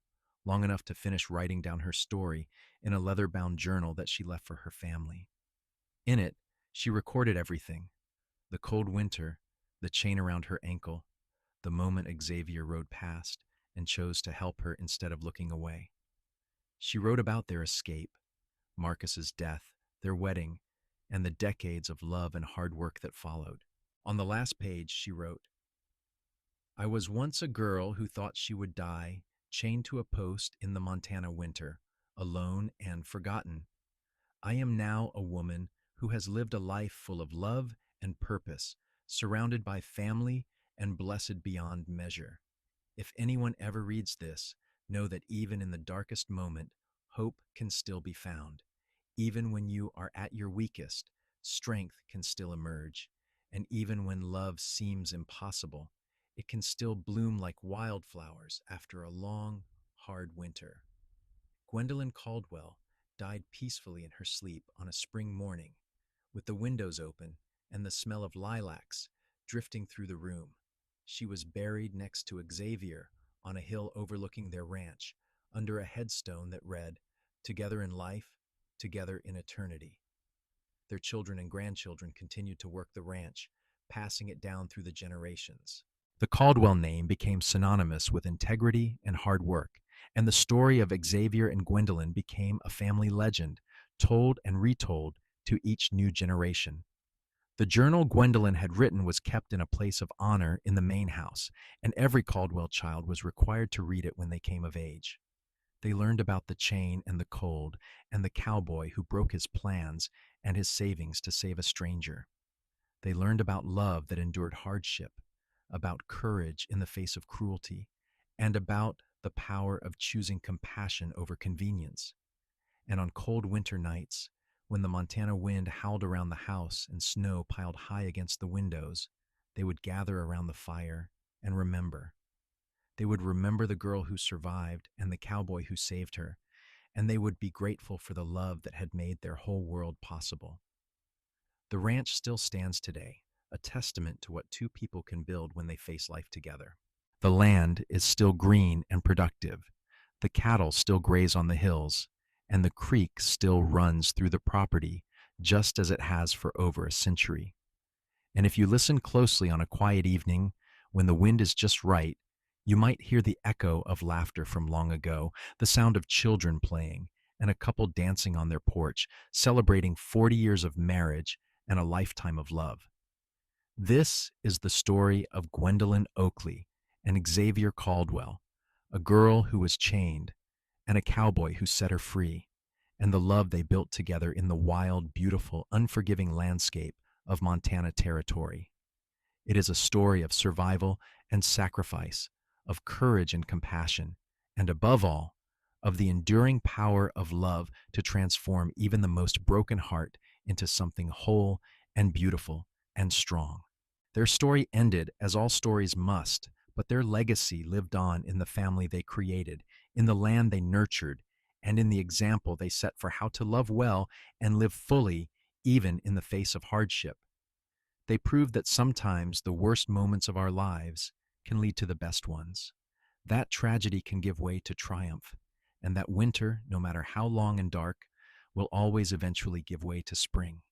long enough to finish writing down her story in a leather-bound journal that she left for her family. In it, she recorded everything: the cold winter, the chain around her ankle, the moment Xavier rode past and chose to help her instead of looking away. She wrote about their escape, Marcus's death, their wedding, and the decades of love and hard work that followed. On the last page, she wrote, "I was once a girl who thought she would die, chained to a post in the Montana winter, alone and forgotten. I am now a woman who has lived a life full of love and purpose, surrounded by family and blessed beyond measure. If anyone ever reads this, know that even in the darkest moment, hope can still be found. Even when you are at your weakest, strength can still emerge. And even when love seems impossible, it can still bloom like wildflowers after a long, hard winter." Gwendolyn Caldwell died peacefully in her sleep on a spring morning, with the windows open and the smell of lilacs drifting through the room. She was buried next to Xavier on a hill overlooking their ranch, under a headstone that read, "Together in life, together in eternity." Their children and grandchildren continued to work the ranch, passing it down through the generations. The Caldwell name became synonymous with integrity and hard work, and the story of Xavier and Gwendolyn became a family legend, told and retold to each new generation. The journal Gwendolyn had written was kept in a place of honor in the main house, and every Caldwell child was required to read it when they came of age. They learned about the chain and the cold, and the cowboy who broke his plans and his savings to save a stranger. They learned about love that endured hardship, about courage in the face of cruelty, and about the power of choosing compassion over convenience. And on cold winter nights, when the Montana wind howled around the house and snow piled high against the windows, they would gather around the fire and remember. They would remember the girl who survived and the cowboy who saved her, and they would be grateful for the love that had made their whole world possible. The ranch still stands today, a testament to what two people can build when they face life together. The land is still green and productive. The cattle still graze on the hills, and the creek still runs through the property just as it has for over a century. And if you listen closely on a quiet evening, when the wind is just right, you might hear the echo of laughter from long ago, the sound of children playing, and a couple dancing on their porch, celebrating 40 years of marriage and a lifetime of love. This is the story of Gwendolyn Oakley and Xavier Caldwell, a girl who was chained and a cowboy who set her free, and the love they built together in the wild, beautiful, unforgiving landscape of Montana Territory. It is a story of survival and sacrifice, of courage and compassion, and above all, of the enduring power of love to transform even the most broken heart into something whole and beautiful and strong. Their story ended as all stories must, but their legacy lived on in the family they created, in the land they nurtured, and in the example they set for how to love well and live fully even in the face of hardship. They proved that sometimes the worst moments of our lives can lead to the best ones. That tragedy can give way to triumph, and that winter, no matter how long and dark, will always eventually give way to spring.